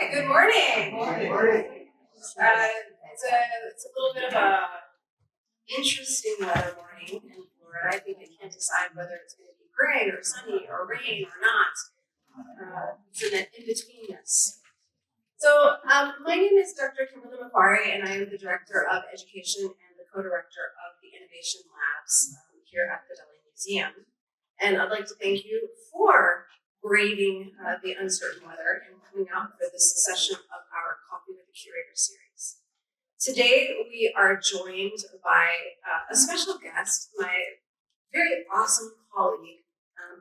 Hi, good morning. Good morning. It's a little bit of a interesting weather morning in Florida. I think I can't decide whether it's going to be gray or sunny or rain or not. It's in that in-betweenness. So my name is Dr. Kimberly Macquarie, and I am the Director of Education and the Co-Director of the Innovation Labs here at the Dalí Museum. And I'd like to thank you for braving the uncertain weather and coming out for this session of our Coffee with the Curator series. Today, we are joined by a special guest, my very awesome colleague,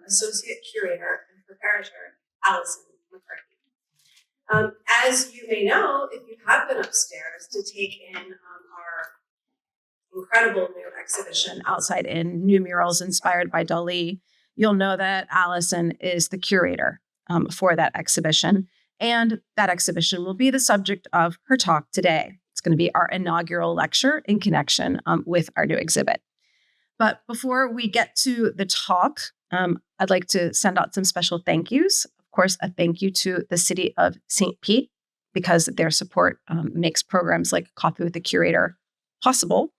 Associate Curator and Preparator, Allison McCarthy. As you may know, if you have been upstairs to take in our incredible new exhibition outside in New Murals Inspired by Dalí, you'll know that Allison is the curator for that exhibition. And that exhibition will be the subject of her talk today. It's going to be our inaugural lecture in connection with our new exhibit. But before we get to the talk, I'd like to send out some special thank yous. Of course, a thank you to the city of St. Pete, because their support makes programs like Coffee with the Curator possible.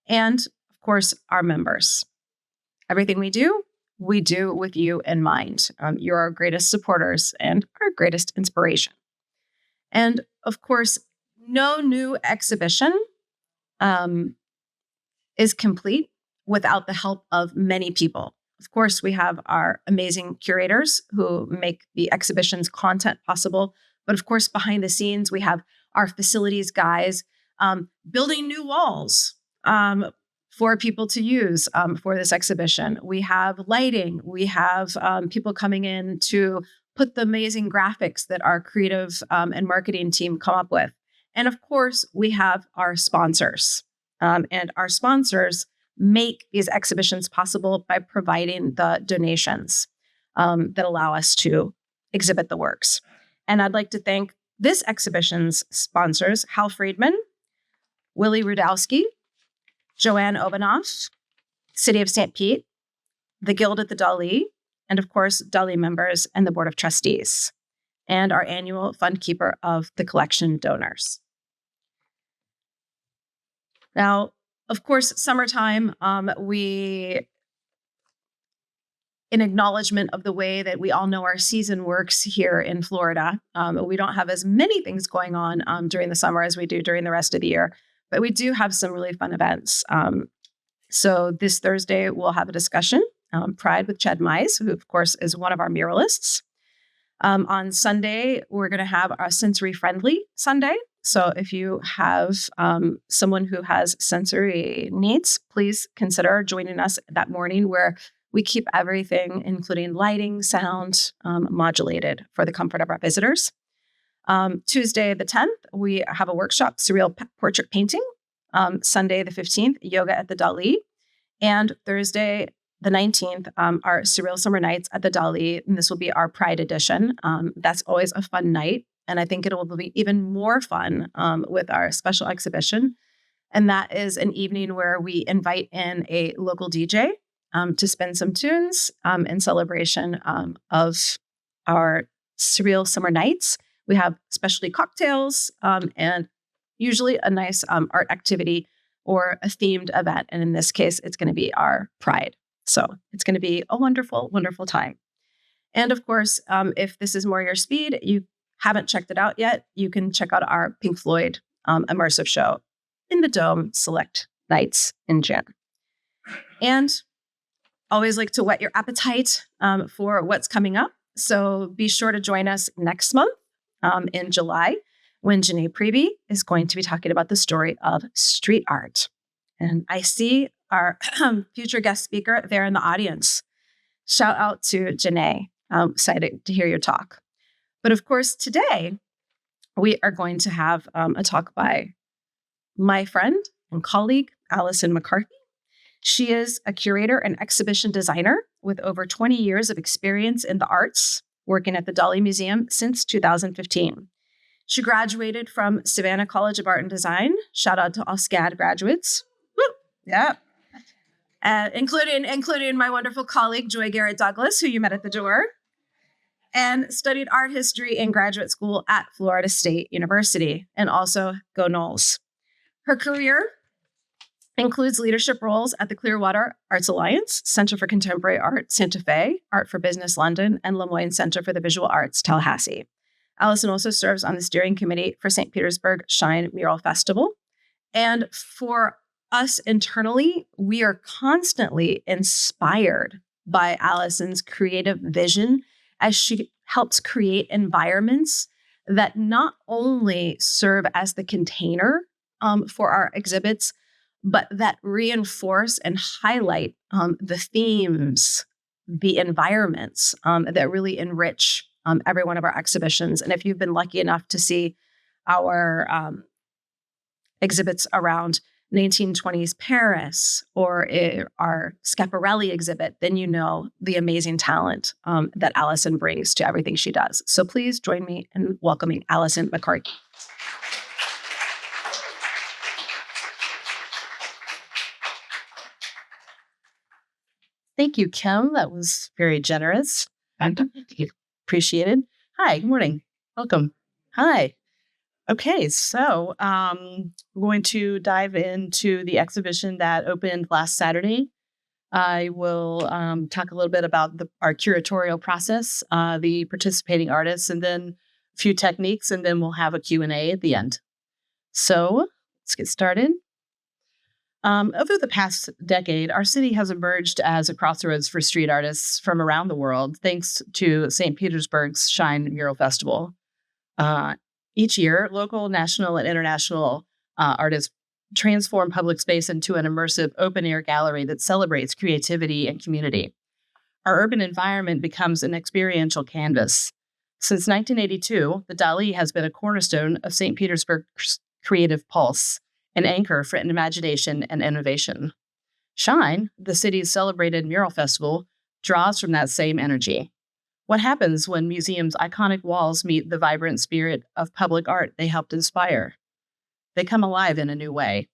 And of course, our members. Everything we do with you in mind. You're our greatest supporters and our greatest inspiration. And of course, no new exhibition is complete without the help of many people. Of course, we have our amazing curators who make the exhibition's content possible. But of course, behind the scenes, we have our facilities guys building new walls for people to use for this exhibition. We have lighting. We have people coming in to put the amazing graphics that our creative and marketing team come up with. And of course, we have our sponsors. And our sponsors make these exhibitions possible by providing the donations that allow us to exhibit the works. And I'd like to thank this exhibition's sponsors, Hal Friedman, Willie Rudowski, Joanne Obanoff, City of St. Pete, the Guild at the Dalí, and of course, Dalí members and the Board of Trustees, and our annual fund keeper of the collection donors. Now, of course, summertime, in acknowledgement of the way that we all know our season works here in Florida, we don't have as many things going on during the summer as we do during the rest of the year. But we do have some really fun events. So this Thursday, we'll have a discussion, Pride with Mize, who, of course, is one of our muralists. On Sunday, we're going to have a sensory-friendly Sunday. So if you have someone who has sensory needs, please consider joining us that morning, where we keep everything, including lighting, sound, modulated for the comfort of our visitors. Tuesday, the 10th, we have a workshop, Surreal Portrait Painting. Sunday, the 15th, Yoga at the Dalí. And Thursday, the 19th, our Surreal Summer Nights at the Dalí. And this will be our Pride edition. That's always a fun night. And I think it will be even more fun with our special exhibition. And that is an evening where we invite in a local DJ to spin some tunes in celebration of our Surreal Summer Nights. We have specialty cocktails and usually a nice art activity or a themed event. And in this case, it's going to be our Pride. So it's going to be a wonderful, wonderful time. And of course, if this is more your speed, you haven't checked it out yet, you can check out our Pink Floyd immersive show in the Dome select nights in June. And always like to whet your appetite for what's coming up. So be sure to join us next month. In July, when Janae Preby is going to be talking about the story of street art. And I see our future guest speaker there in the audience. Shout out to Janae. I'm excited to hear your talk. But of course, today, we are going to have a talk by my friend and colleague, Allison McCarthy. She is a curator and exhibition designer with over 20 years of experience in the arts, working at the Dalí Museum since 2015. She graduated from Savannah College of Art and Design. Shout out to all SCAD graduates. Woo! Yeah. including my wonderful colleague, Joy Garrett Douglas, who you met at the door. and studied art history in graduate school at Florida State University, and also go Noles. Her career includes leadership roles at the Clearwater Arts Alliance, Center for Contemporary Art, Santa Fe, Art for Business, London, and LeMoyne Center for the Visual Arts, Tallahassee. Allison also serves on the steering committee for St. Petersburg Shine Mural Festival. And for us internally, we are constantly inspired by Allison's creative vision as she helps create environments that not only serve as the container for our exhibits, but that reinforce and highlight the themes, the environments that really enrich every one of our exhibitions. And if you've been lucky enough to see our exhibits around 1920s Paris or our Schiaparelli exhibit, then you know the amazing talent that Allison brings to everything she does. So please join me in welcoming Allison McCarthy. Thank you, Kim. That was very generous. Appreciated. Hi, good morning. Welcome. Hi. Okay, so we're going to dive into the exhibition that opened last Saturday. I will talk a little bit about our curatorial process, the participating artists, and then a few techniques, and then we'll have a Q&A at the end. So let's get started. Over the past decade, our city has emerged as a crossroads for street artists from around the world, thanks to St. Petersburg's Shine Mural Festival. Each year, local, national, and international artists transform public space into an immersive open-air gallery that celebrates creativity and community. Our urban environment becomes an experiential canvas. Since 1982, the Dalí has been a cornerstone of St. Petersburg's creative pulse, an anchor for imagination and innovation. Shine, the city's celebrated mural festival, draws from that same energy. What happens when museums' iconic walls meet the vibrant spirit of public art they helped inspire? They come alive in a new way.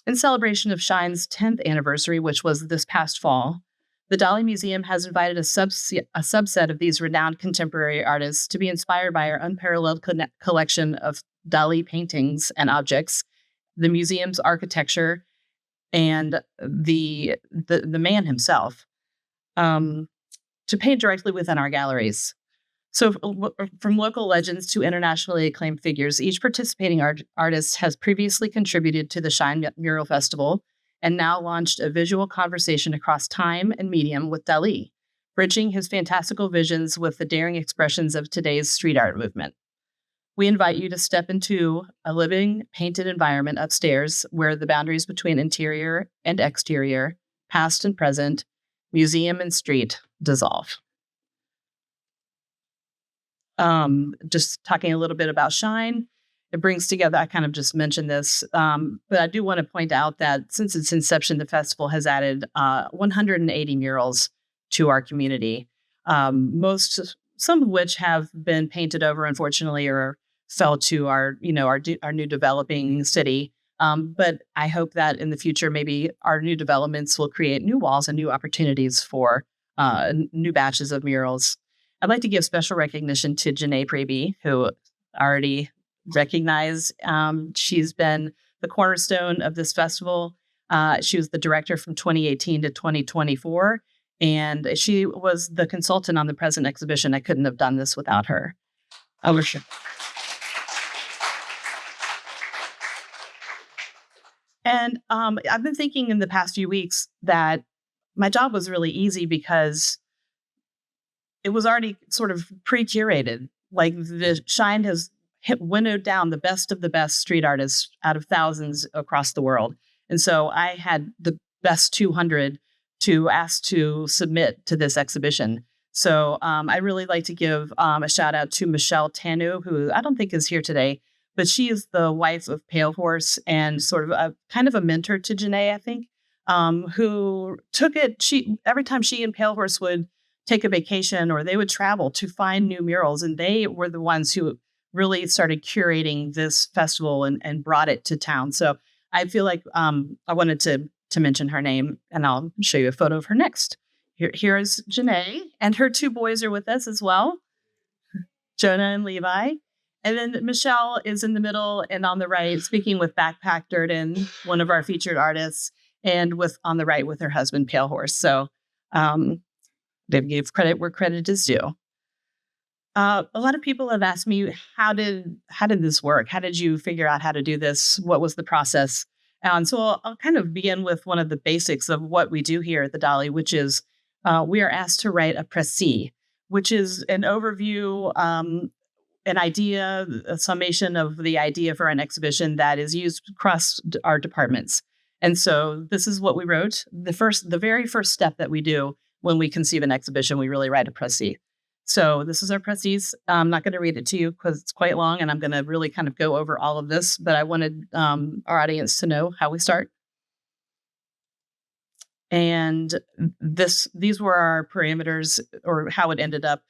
In celebration of Shine's 10th anniversary, which was this past fall, the Dalí Museum has invited a subset of these renowned contemporary artists to be inspired by our unparalleled collection of Dalí paintings and objects, the museum's architecture, and the man himself, to paint directly within our galleries. So from local legends to internationally acclaimed figures, each participating artist has previously contributed to the Shine Mural Festival and now launched a visual conversation across time and medium with Dalí, bridging his fantastical visions with the daring expressions of today's street art movement. We invite you to step into a living, painted environment upstairs where the boundaries between interior and exterior, past and present, museum and street dissolve. Just talking a little bit about Shine, it brings together, I kind of just mentioned this, but I do want to point out that since its inception, the festival has added 180 murals to our community, some of which have been painted over, unfortunately, or fell to our new developing city. But I hope that in the future, maybe our new developments will create new walls and new opportunities for new batches of murals. I'd like to give special recognition to Janae Preby, who already recognized. She's been the cornerstone of this festival. She was the director from 2018 to 2024. And she was the consultant on the present exhibition. I couldn't have done this without her. And I've been thinking in the past few weeks that my job was really easy because it was already sort of pre-curated. Like the Shine has winnowed down the best of the best street artists out of thousands across the world. And so I had the best 200 to ask to submit to this exhibition. So I really like to give a shout out to Michelle Tanu, who I don't think is here today, but she is the wife of Pale Horse and sort of a kind of a mentor to Janae, I think, who took it. Every time she and Pale Horse would take a vacation or they would travel to find new murals, and they were the ones who really started curating this festival and brought it to town. So I feel like I wanted to mention her name, and I'll show you a photo of her next. Here's Janae, and her two boys are with us as well, Jonah and Levi. And then Michelle is in the middle and on the right, speaking with Bakpak Durden, one of our featured artists, and on the right with her husband, Pale Horse. So they gave credit where credit is due. A lot of people have asked me, how did this work? How did you figure out how to do this? What was the process? And so I'll kind of begin with one of the basics of what we do here at the Dalí, which is we are asked to write a précis, which is an overview, an idea, a summation of the idea for an exhibition that is used across our departments. And so this is what we wrote. The very first step that we do when we conceive an exhibition, we really write a précis. So this is our précis. I'm not going to read it to you because it's quite long, and I'm going to really kind of go over all of this, but I wanted our audience to know how we start. And these were our parameters, or how it ended up.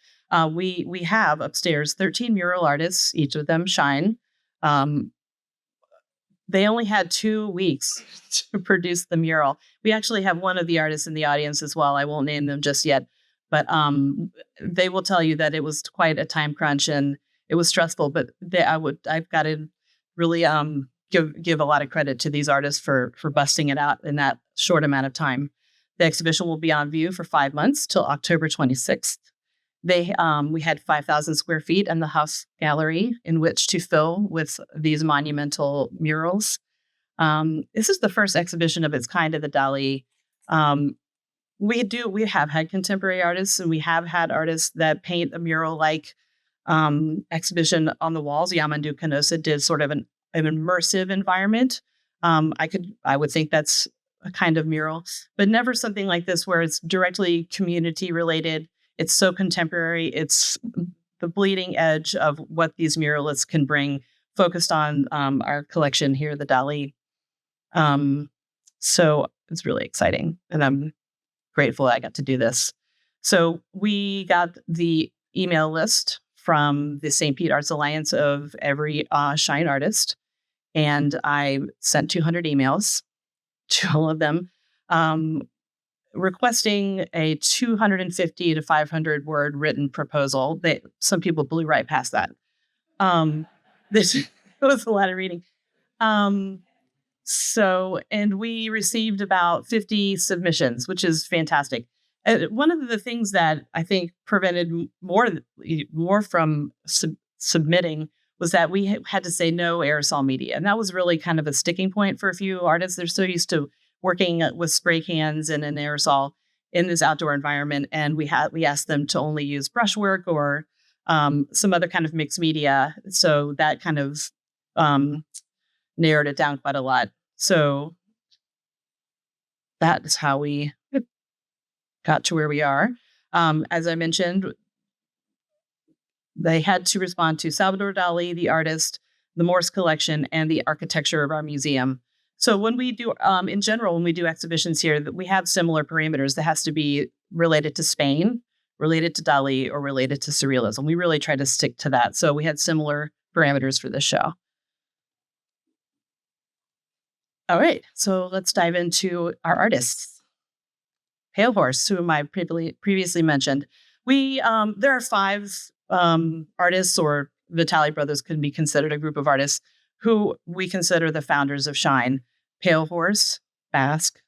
We have upstairs 13 mural artists, each of them shine. They only had 2 weeks to produce the mural. We actually have one of the artists in the audience as well. I won't name them just yet, but they will tell you that it was quite a time crunch and it was stressful. But I've got to really give a lot of credit to these artists for busting it out in that short amount of time. The exhibition will be on view for 5 months till October 26th. We had 5,000 square feet in the House Gallery in which to fill with these monumental murals. This is the first exhibition of its kind at the Dalí. We have had contemporary artists, and we have had artists that paint a mural-like exhibition on the walls. Yamandu Canosa did sort of an immersive environment. I would think that's a kind of mural, but never something like this where it's directly community related. It's so contemporary. It's the bleeding edge of what these muralists can bring, focused on our collection here at the Dalí. So it's really exciting, and I'm grateful I got to do this. So we got the email list from the St. Pete Arts Alliance of every Shine artist, and I sent 200 emails to all of them, requesting a 250 to 500 word written proposal. Some people blew right past that. This was a lot of reading. And we received about 50 submissions, which is fantastic. One of the things that I think prevented more from submitting was that we had to say no aerosol media. And that was really kind of a sticking point for a few artists. They're so used to working with spray cans and an aerosol in this outdoor environment. And we asked them to only use brushwork or some other kind of mixed media. So that kind of narrowed it down quite a lot. So that is how we got to where we are. As I mentioned, they had to respond to Salvador Dalí, the artist, the Morse collection, and the architecture of our museum. So when we do, in general, when we do exhibitions here, we have similar parameters that has to be related to Spain, related to Dalí, or related to surrealism. We really try to stick to that. So we had similar parameters for this show. All right, so let's dive into our artists. Pale Horse, whom I previously mentioned. There are 5 artists, or the Dalí brothers could be considered a group of artists who we consider the founders of Shine: Pale Horse, Bask,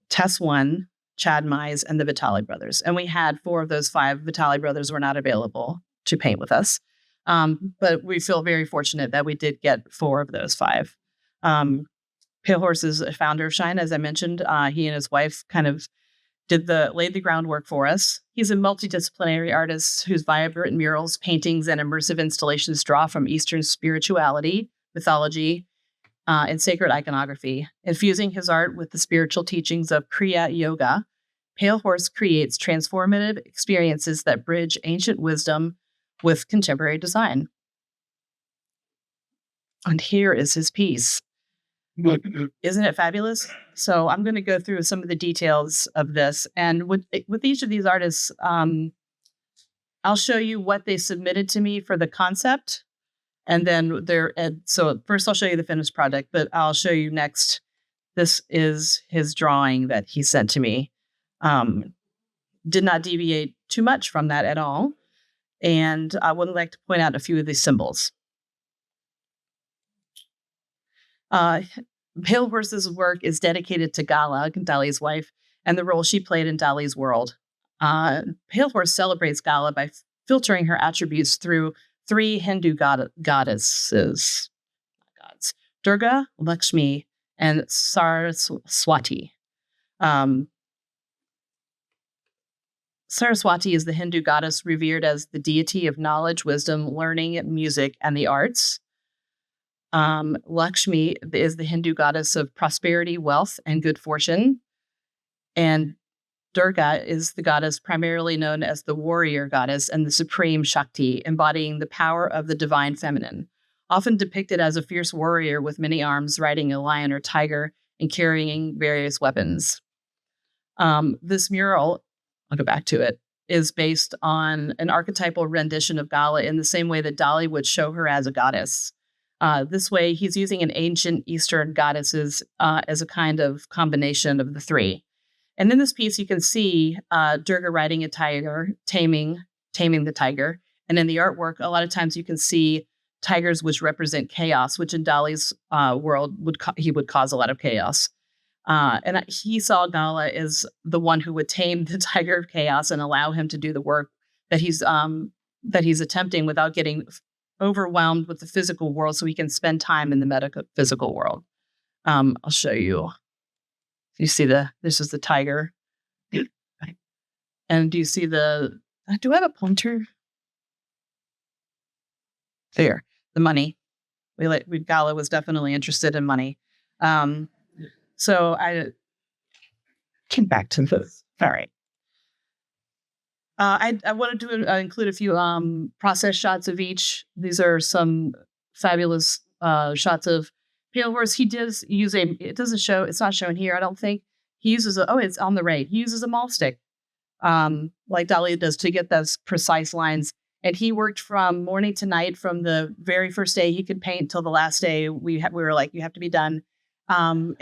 Tes One, Chad Mize, and the Vitali brothers. And we had 4 of those 5. Vitali brothers were not available to paint with us. But we feel very fortunate that we did get 4 of those 5. Pale Horse is a founder of Shine, as I mentioned. He and his wife kind of laid the groundwork for us. He's a multidisciplinary artist whose vibrant murals, paintings, and immersive installations draw from Eastern spirituality, mythology, and sacred iconography. Infusing his art with the spiritual teachings of Kriya Yoga, Pale Horse creates transformative experiences that bridge ancient wisdom with contemporary design. And here is his piece. Isn't it fabulous? So I'm going to go through some of the details of this. And with each of these artists, I'll show you what they submitted to me for the concept. And then so first I'll show you the finished product, but I'll show you next. This is his drawing that he sent to me. did not deviate too much from that at all. And I would like to point out a few of these symbols. Pale Horse's work is dedicated to Gala, Dalí's wife, and the role she played in Dalí's world. Pale Horse celebrates Gala by filtering her attributes through three Hindu goddesses, Durga, Lakshmi, and Saraswati. Saraswati is the Hindu goddess revered as the deity of knowledge, wisdom, learning, music, and the arts. Lakshmi is the Hindu goddess of prosperity, wealth, and good fortune. And Durga is the goddess primarily known as the warrior goddess and the supreme Shakti, embodying the power of the divine feminine, often depicted as a fierce warrior with many arms, riding a lion or tiger and carrying various weapons. This mural, I'll go back to it, is based on an archetypal rendition of Gala in the same way that Dalí would show her as a goddess. This way, he's using an ancient Eastern goddesses as a kind of combination of the three. And in this piece, you can see Durga riding a tiger, taming the tiger. And in the artwork, a lot of times you can see tigers which represent chaos, which in Dalí's world he would cause a lot of chaos. And he saw Gala as the one who would tame the tiger of chaos and allow him to do the work that he's attempting without getting overwhelmed with the physical world, so he can spend time in the metaphysical world. I'll show you. You see this is the tiger. And do you see do I have a pointer? There, the money. Gala was definitely interested in money. So I came back to this. All right. I wanted to include a few process shots of each. These are some fabulous shots of Pale Horse. He does use it's not shown here, I don't think. He uses it's on the right. He uses a maul stick, like Dalí does, to get those precise lines. And he worked from morning to night, from the very first day he could paint till the last day. We were like, you have to be done. And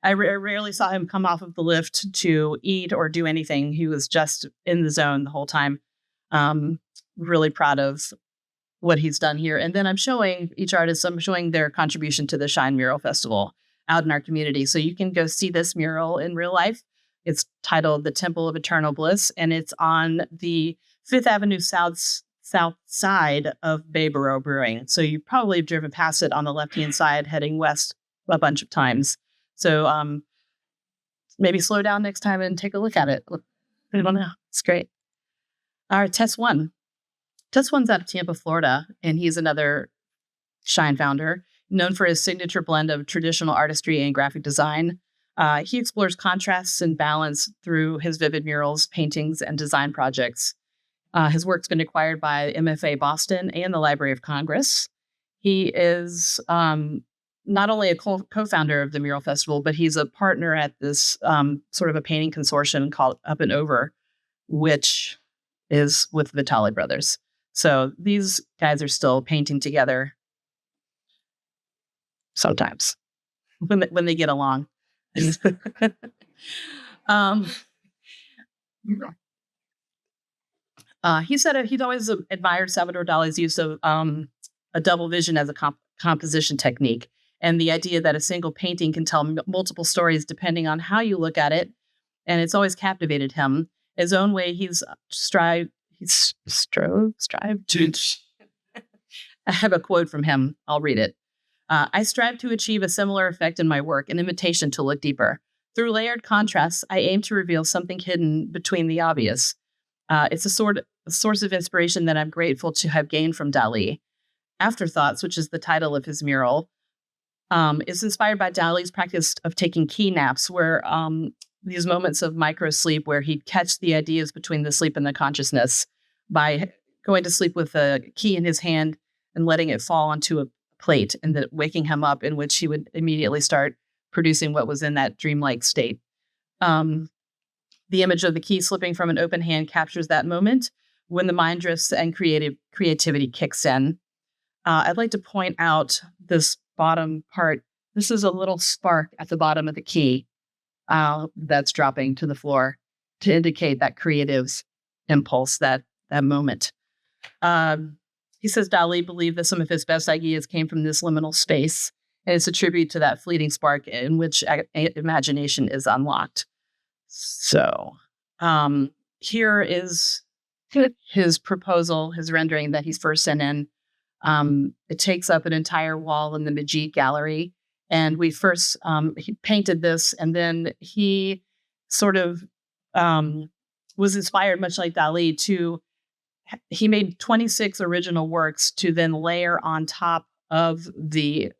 I rarely saw him come off of the lift to eat or do anything. He was just in the zone the whole time. Really proud of what he's done here. And then I'm showing their contribution to the Shine Mural Festival out in our community. So you can go see this mural in real life. It's titled The Temple of Eternal Bliss, and it's on the 5th Avenue South side of Bayboro Brewing. So you probably have driven past it on the left-hand side heading west a bunch of times. So maybe slow down next time and take a look at it. I don't know. It's great. Our Tes One. Tes One's out of Tampa, Florida, and he's another Shine founder, known for his signature blend of traditional artistry and graphic design. He explores contrasts and balance through his vivid murals, paintings, and design projects. His work's been acquired by MFA Boston and the Library of Congress. He is not only a co-founder of the Mural Festival, but he's a partner at this sort of a painting consortium called Up and Over, which is with Vitali Brothers. So these guys are still painting together sometimes when they get along. He said he'd always admired Salvador Dalí's use of a double vision as a composition technique, and the idea that a single painting can tell multiple stories depending on how you look at it. And it's always captivated him. His own way, he's strived to. I have a quote from him. I'll read it. I strive to achieve a similar effect in my work, an invitation to look deeper. Through layered contrasts, I aim to reveal something hidden between the obvious. It's a source of inspiration that I'm grateful to have gained from Dalí. Afterthoughts, which is the title of his mural, is inspired by Dalí's practice of taking key naps, where these moments of micro sleep where he'd catch the ideas between the sleep and the consciousness by going to sleep with a key in his hand and letting it fall onto a plate, and then waking him up, in which he would immediately start producing what was in that dreamlike state. The image of the key slipping from an open hand captures that moment when the mind drifts and creativity kicks in. I'd like to point out this bottom part. This is a little spark at the bottom of the key that's dropping to the floor. to indicate that creative impulse, that moment. He says Dalí believed that some of his best ideas came from this liminal space, and it's a tribute to that fleeting spark in which imagination is unlocked. So here is his proposal, his rendering that he's first sent in. It takes up an entire wall in the Magee gallery. And we first, he painted this, and then he sort of was inspired, much like Dalí, he made 26 original works to then layer on top of the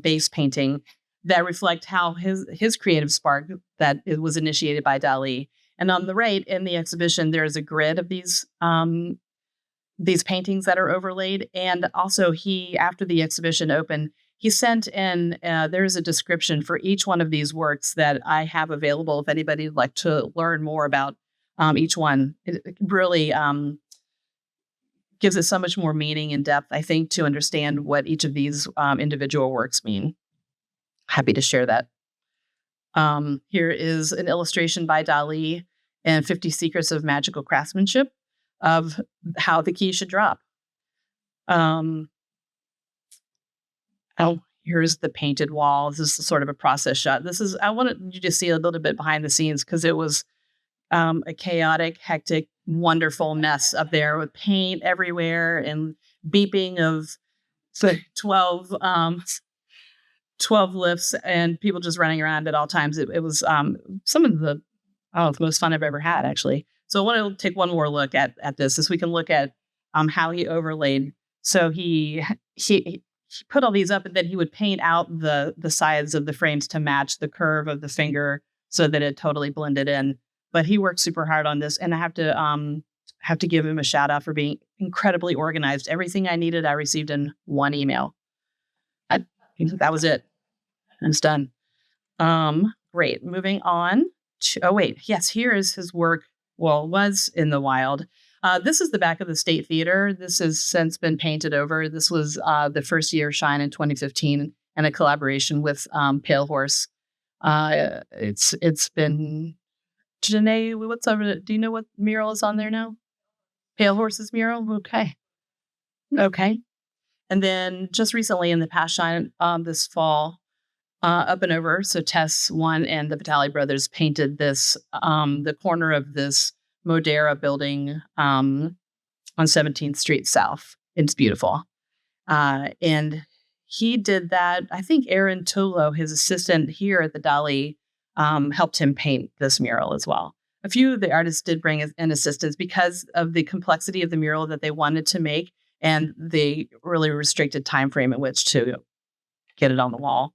base painting that reflect how his creative spark that it was initiated by Dalí. And on the right in the exhibition, there's a grid of these paintings that are overlaid. And also after the exhibition opened, he sent in, there's a description for each one of these works that I have available if anybody would like to learn more about each one. It really gives it so much more meaning and depth, I think, to understand what each of these individual works mean. Happy to share that. Here is an illustration by Dalí and 50 Secrets of Magical Craftsmanship of how the key should drop. Here's the painted wall. This is sort of a process shot. I wanted you to see a little bit behind the scenes because it was a chaotic, hectic, wonderful mess up there with paint everywhere and beeping of 12 lifts and people just running around at all times. It was some of the most fun I've ever had, actually. So I want to take one more look at this as we can look at how he overlaid. So he put all these up, and then he would paint out the sides of the frames to match the curve of the finger so that it totally blended in. But he worked super hard on this, and I have to give him a shout out for being incredibly organized. Everything I needed, I received in one email. That was it. And it's done. Great. Moving on. Here is his work. Well, was in the wild. This is the back of the State Theater. This has since been painted over. This was the first year shine in 2015 and a collaboration with Pale Horse. It's been, Janae, what's over? Do you know what mural is on there now? Pale Horse's mural? Okay. And then just recently in the past shine this fall, up and over. So Tes One and the Vitale brothers painted this, the corner of this Modera building on 17th Street South. It's beautiful. And he did that. I think Aaron Tolo, his assistant here at the Dalí, helped him paint this mural as well. A few of the artists did bring in assistance because of the complexity of the mural that they wanted to make and the really restricted time frame in which to get it on the wall.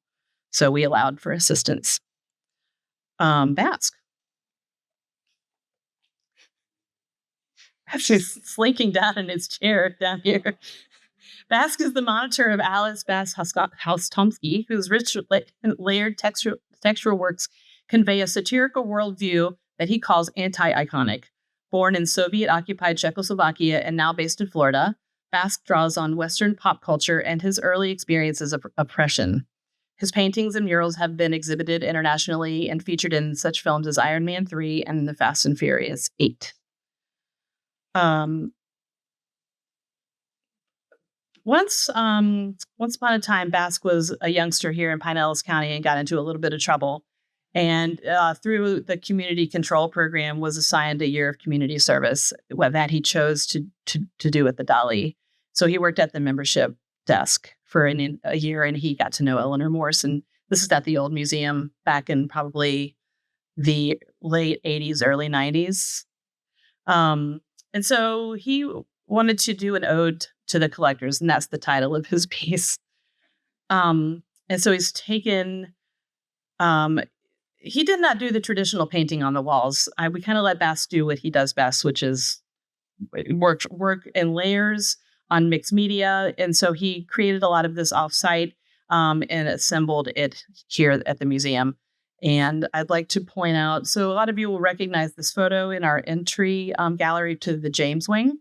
So we allowed for assistance. Bask. She's slinking down in his chair down here. Bask is the monitor of Alice Bask Haustomsky, whose rich layered textural works convey a satirical worldview that he calls anti-iconic. Born in Soviet-occupied Czechoslovakia and now based in Florida, Bask draws on Western pop culture and his early experiences of oppression. His paintings and murals have been exhibited internationally and featured in such films as Iron Man 3 and The Fast and Furious 8. Once upon a time, Bask was a youngster here in Pinellas County and got into a little bit of trouble. And through the community control program, was assigned a year of community service that he chose to do at the Dalí. So he worked at the membership desk for a year, and he got to know Eleanor Morse. And this is at the old museum back in probably the late 80s, early 90s. And so he wanted to do an ode to the collectors, and that's the title of his piece. And so he's taken, he did not do the traditional painting on the walls. We kind of let Bask do what he does best, which is work in layers on mixed media. And so he created a lot of this offsite and assembled it here at the museum. And I'd like to point out, so a lot of you will recognize this photo in our entry gallery to the James Wing.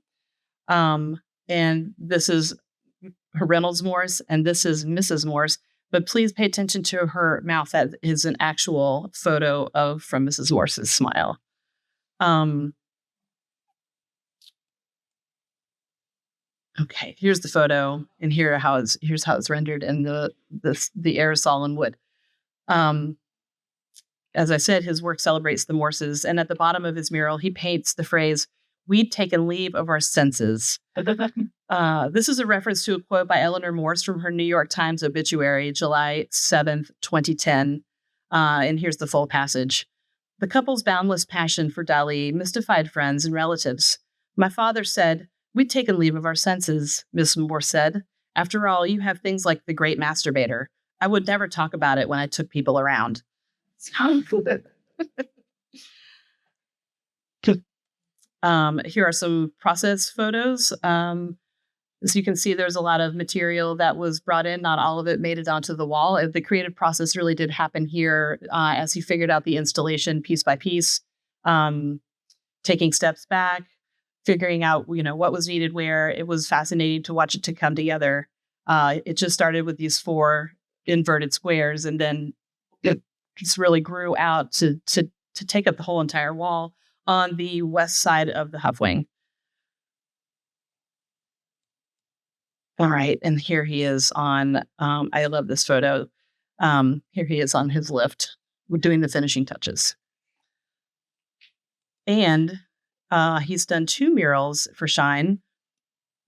And this is Reynolds Morse, and this is Mrs. Morse. But please pay attention to her mouth. That is an actual photo from Mrs. Morse's smile. Okay, here's the photo, and here's how it's rendered in the aerosol and wood. As I said, his work celebrates the Morses, and at the bottom of his mural, he paints the phrase, "We'd taken leave of our senses." This is a reference to a quote by Eleanor Morse from her New York Times obituary, July 7th, 2010. And here's the full passage. "The couple's boundless passion for Dalí mystified friends and relatives. My father said, 'We'd taken leave of our senses,' Miss Morse said. 'After all, you have things like the great masturbator. I would never talk about it when I took people around.'" Here are some process photos. As you can see, there's a lot of material that was brought in. Not all of it made it onto the wall. The creative process really did happen here as he figured out the installation piece by piece, taking steps back, figuring out, what was needed where. It was fascinating to watch it to come together. It just started with these 4 inverted squares, and then it just really grew out to take up the whole entire wall on the west side of the Huff Wing. All right, and here he is on, I love this photo. Here he is on his lift. We're doing the finishing touches. And he's done 2 murals for Shine.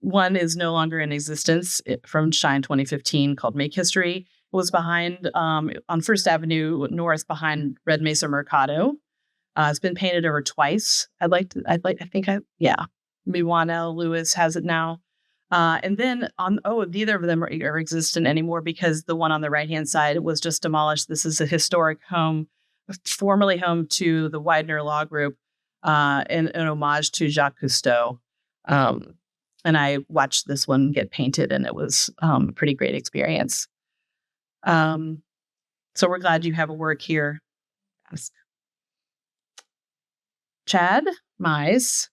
One is no longer in existence from Shine 2015 called Make History. It was behind, on First Avenue North behind Red Mesa Mercado. It's been painted over twice. Miwana Lewis has it now. And then neither of them are existent anymore because the one on the right-hand side was just demolished. This is a historic home, formerly home to the Widener Law Group, in an homage to Jacques Cousteau. And I watched this one get painted, and it was a pretty great experience. So we're glad you have a work here. Chad Mize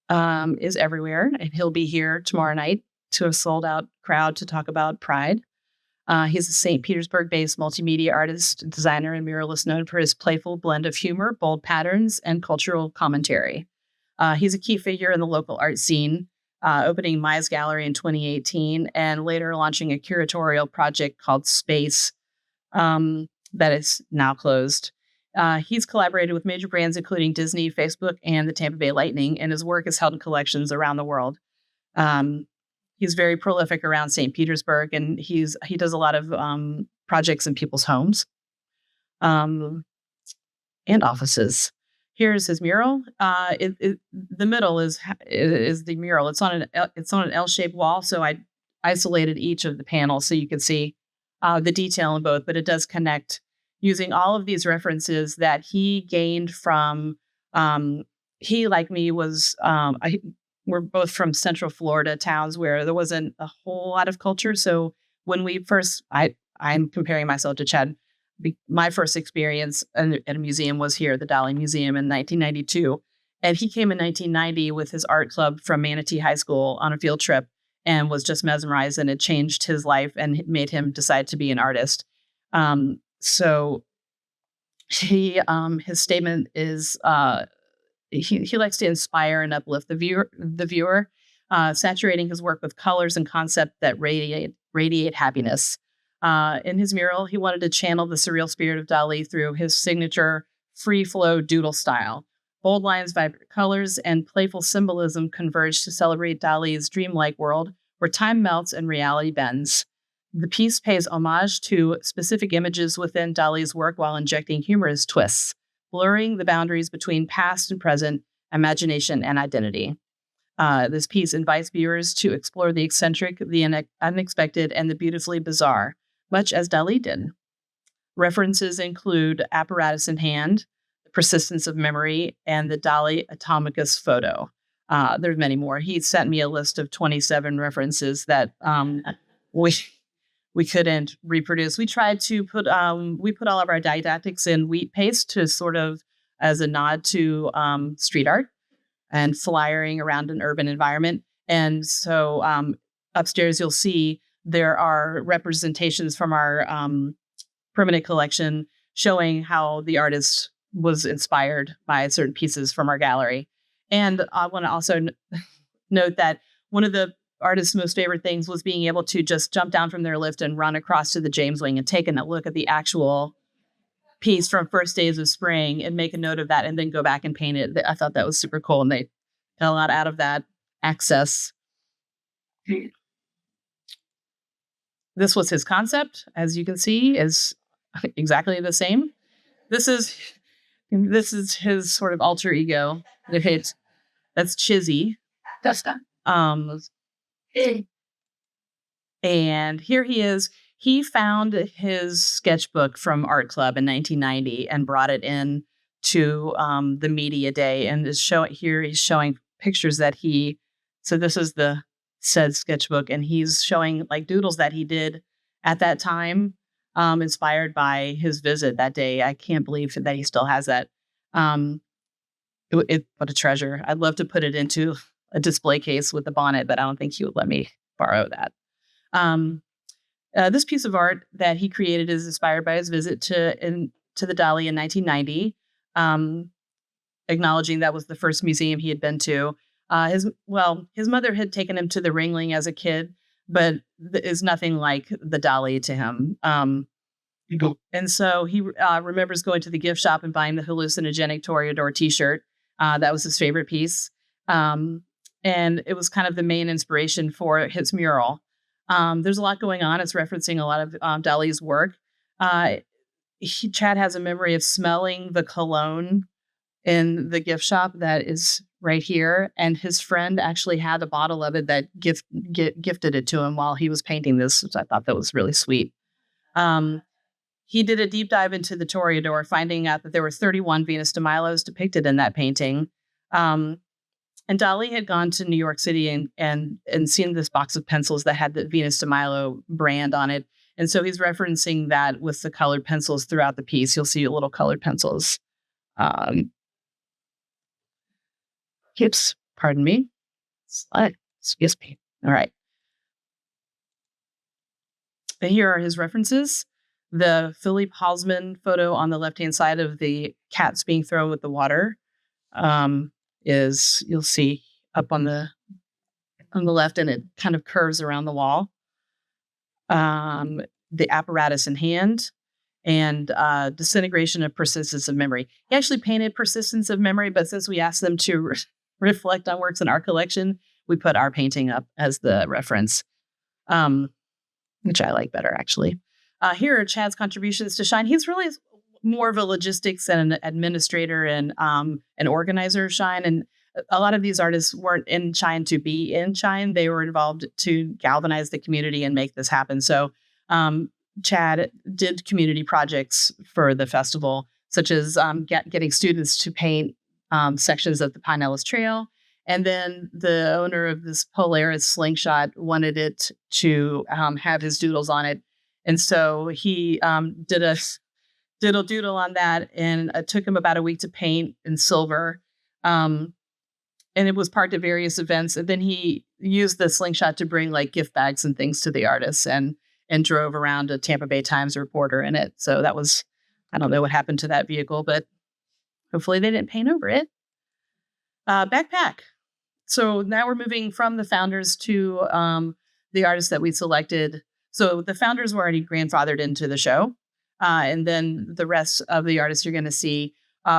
is everywhere, and he'll be here tomorrow night to a sold-out crowd to talk about Pride. He's a St. Petersburg-based multimedia artist, designer, and muralist known for his playful blend of humor, bold patterns, and cultural commentary. He's a key figure in the local art scene, opening Mize Gallery in 2018 and later launching a curatorial project called Space that is now closed. He's collaborated with major brands including Disney, Facebook, and the Tampa Bay Lightning, and his work is held in collections around the world. He's very prolific around St. Petersburg, and he does a lot of projects in people's homes and offices. Here's his mural. The middle is the mural. It's on an L-shaped wall, so I isolated each of the panels so you can see the detail in both, but it does connect using all of these references that he gained from, he, like me, we're both from Central Florida towns where there wasn't a whole lot of culture. So when we first, I'm comparing myself to Chad, my first experience at a museum was here, the Dalí Museum in 1992. And he came in 1990 with his art club from Manatee High School on a field trip and was just mesmerized, and it changed his life and made him decide to be an artist. So his statement is he likes to inspire and uplift the viewer, saturating his work with colors and concepts that radiate happiness. In his mural, he wanted to channel the surreal spirit of Dalí through his signature free flow doodle style. Bold lines, vibrant colors, and playful symbolism converge to celebrate Dalí's dreamlike world where time melts and reality bends. The piece pays homage to specific images within Dalí's work while injecting humorous twists, blurring the boundaries between past and present, imagination and identity. This piece invites viewers to explore the eccentric, the unexpected, and the beautifully bizarre, much as Dalí did. References include Apparatus in Hand, The Persistence of Memory, and the Dalí Atomicus photo. There's many more. He sent me a list of 27 references that we couldn't reproduce. We tried to put all of our didactics in wheat paste to sort of as a nod to street art and flyering around an urban environment. And so upstairs, you'll see there are representations from our permanent collection showing how the artist was inspired by certain pieces from our gallery. And I want to also note that one of the artist's most favorite things was being able to just jump down from their lift and run across to the James Wing and take a look at the actual piece from First Days of Spring and make a note of that and then go back and paint it. I thought that was super cool. And they got a lot out of that access. This was his concept, as you can see, is exactly the same. This is his sort of alter ego. That's Chizzy. And here he is. He found his sketchbook from Art Club in 1990 and brought it in to the media day, and is showing here. He's showing pictures that so this is the said sketchbook, and he's showing like doodles that he did at that time, inspired by his visit that day. I can't believe that he still has that. What a treasure. I'd love to put it into a display case with the bonnet, but I don't think he would let me borrow that. This piece of art that he created is inspired by his visit to the Dalí in 1990, acknowledging that was the first museum he had been to. His mother had taken him to the Ringling as a kid, but is nothing like the Dalí to him. And so he remembers going to the gift shop and buying the hallucinogenic Toreador t-shirt. That was his favorite piece. And it was kind of the main inspiration for his mural. There's a lot going on. It's referencing a lot of Dalí's work. Chad has a memory of smelling the cologne in the gift shop that is right here. And his friend actually had a bottle of it that gifted it to him while he was painting this, which I thought that was really sweet. He did a deep dive into the Toreador, finding out that there were 31 Venus de Milos depicted in that painting. And Dalí had gone to New York City and seen this box of pencils that had the Venus de Milo brand on it. And so he's referencing that with the colored pencils throughout the piece. You'll see little colored pencils. Pardon me. Excuse me. All right. And here are his references. The Philippe Halsman photo on the left-hand side of the cats being thrown with the water is, you'll see up on the left, and it kind of curves around the wall. The apparatus in hand, and disintegration of persistence of memory. He actually painted persistence of memory, but since we asked them to reflect on works in our collection, we put our painting up as the reference, which I like better, actually. Here are Chad's contributions to Shine. He's really more of a logistics and an administrator and an organizer of Shine. And a lot of these artists weren't in Shine to be in Shine. They were involved to galvanize the community and make this happen. So Chad did community projects for the festival, such as getting students to paint sections of the Pinellas Trail. And then the owner of this Polaris slingshot wanted it to have his doodles on it. And so he did a doodle on that, and it took him about a week to paint in silver. And it was part of various events. And then he used the slingshot to bring like gift bags and things to the artists, and drove around a Tampa Bay Times reporter in it. So that was, I don't know what happened to that vehicle, but hopefully they didn't paint over it. Bakpak. So now we're moving from the founders to the artists that we selected. So the founders were already grandfathered into the show. And then the rest of the artists you're going to see,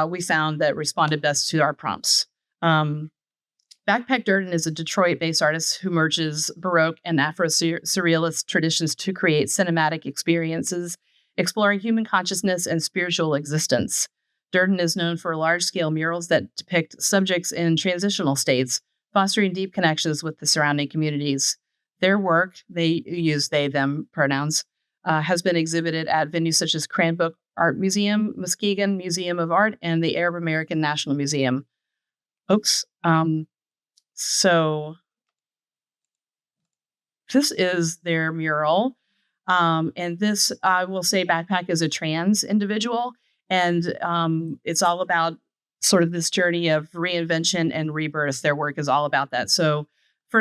we found that responded best to our prompts. Bakpak Durden is a Detroit-based artist who merges Baroque and Afro-Surrealist traditions to create cinematic experiences, exploring human consciousness and spiritual existence. Durden is known for large-scale murals that depict subjects in transitional states, fostering deep connections with the surrounding communities. Their work, they use they, them pronouns, has been exhibited at venues such as Cranbrook Art Museum, Muskegon Museum of Art, and the Arab American National Museum. So this is their mural. And this, I will say, Bakpak is a trans individual. And it's all about sort of this journey of reinvention and rebirth. Their work is all about that. So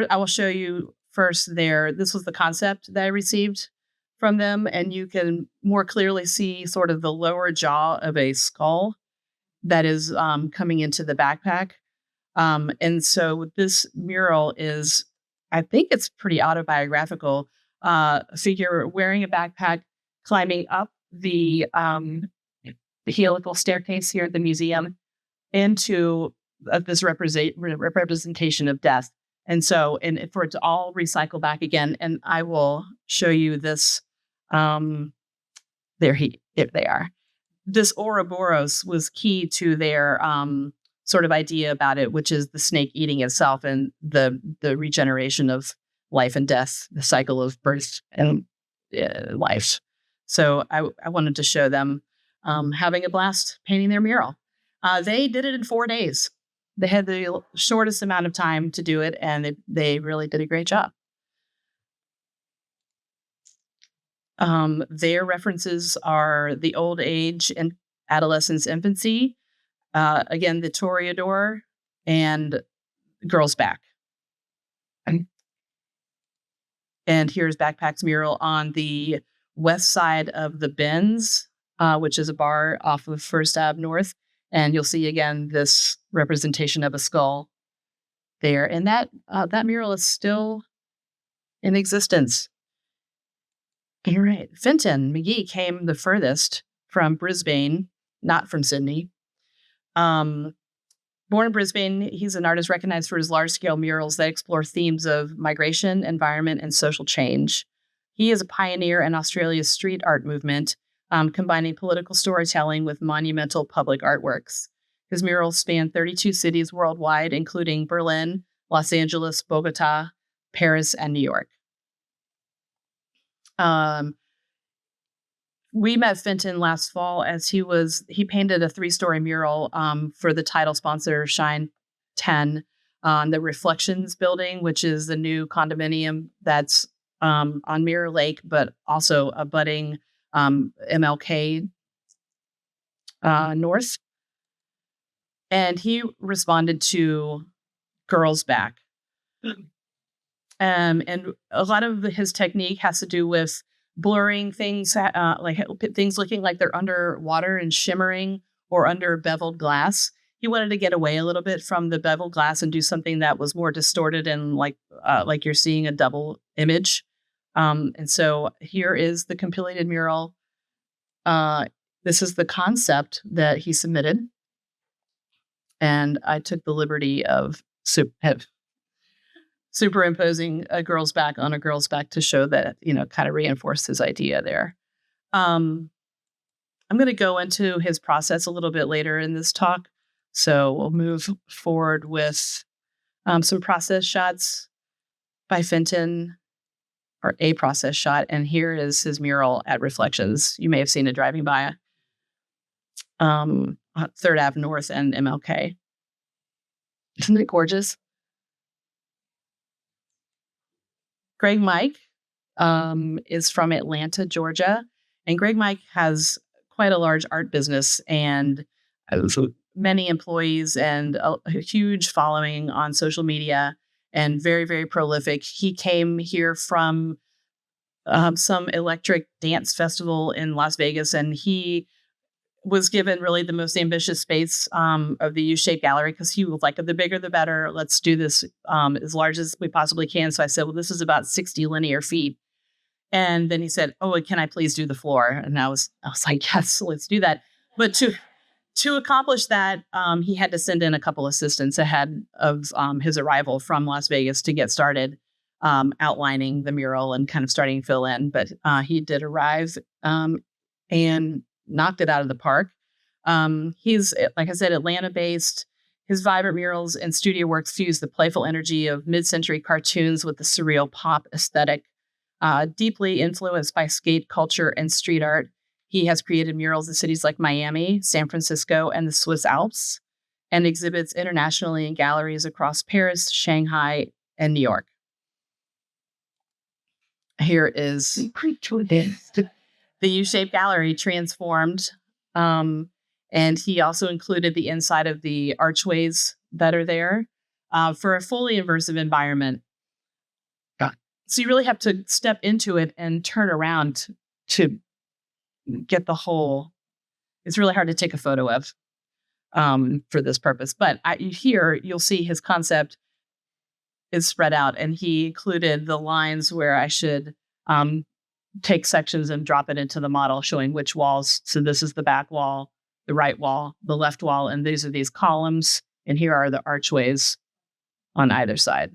I will show you first this was the concept that I received from them. And you can more clearly see sort of the lower jaw of a skull that is coming into the backpack. And so this mural is, I think it's pretty autobiographical. A figure wearing a backpack, climbing up the helical staircase here at the museum into this representation of death. And so, and for it to all recycle back again, and I will show you this. There they are. This Ouroboros was key to their sort of idea about it, which is the snake eating itself and the regeneration of life and death, the cycle of birth and life. So I wanted to show them having a blast painting their mural. They did it in 4 days. They had the shortest amount of time to do it, and they really did a great job. Their references are the old age and adolescence, infancy, again, the Toreador, and Girl's Back. And here's Backpack's mural on the west side of the Benz, which is a bar off of First Ave North. And you'll see again this representation of a skull there. And that mural is still in existence. All right. Fintan Magee came the furthest from Brisbane, not from Sydney. Born in Brisbane, he's an artist recognized for his large-scale murals that explore themes of migration, environment, and social change. He is a pioneer in Australia's street art movement, combining political storytelling with monumental public artworks. His murals span 32 cities worldwide, including Berlin, Los Angeles, Bogota, Paris, and New York. We met Fintan last fall as he painted a 3-story mural for the title sponsor, Shine 10, on the Reflections building, which is the new condominium that's on Mirror Lake, but also abutting MLK North. And he responded to Girl's Back. And a lot of his technique has to do with blurring things, like things looking like they're underwater and shimmering or under beveled glass. He wanted to get away a little bit from the beveled glass and do something that was more distorted and like you're seeing a double image. And so here is the completed mural. This is the concept that he submitted. And I took the liberty of superimposing a girl's back on a girl's back to show that, kind of reinforce his idea there. I'm going to go into his process a little bit later in this talk. So we'll move forward with some process shots by Fintan, or a process shot. And here is his mural at Reflections. You may have seen it driving by 3rd Ave North and MLK. Isn't it gorgeous? Greg Mike is from Atlanta, Georgia. And Greg Mike has quite a large art business and many employees and a huge following on social media and very, very prolific. He came here from some electric dance festival in Las Vegas, and he was given really the most ambitious space of the U-shaped gallery because he was like, the bigger the better. Let's do this as large as we possibly can. So I said, well, this is about 60 linear feet. And then he said, oh, can I please do the floor? And I was like, yes, let's do that. But to accomplish that, he had to send in a couple assistants ahead of his arrival from Las Vegas to get started outlining the mural and kind of starting to fill in. But he did arrive and knocked it out of the park. He's, like I said, Atlanta-based. His vibrant murals and studio works fuse the playful energy of mid-century cartoons with the surreal pop aesthetic. Deeply influenced by skate culture and street art, he has created murals in cities like Miami, San Francisco, and the Swiss Alps, and exhibits internationally in galleries across Paris, Shanghai, and New York. Here is the U-shaped gallery transformed. And he also included the inside of the archways that are there for a fully immersive environment. So you really have to step into it and turn around to get the whole. It's really hard to take a photo of. for this purpose. But here you'll see his concept is spread out, and he included the lines where I should take sections and drop it into the model, showing which walls. So this is the back wall, the right wall, the left wall, and these are these columns, and here are the archways on either side.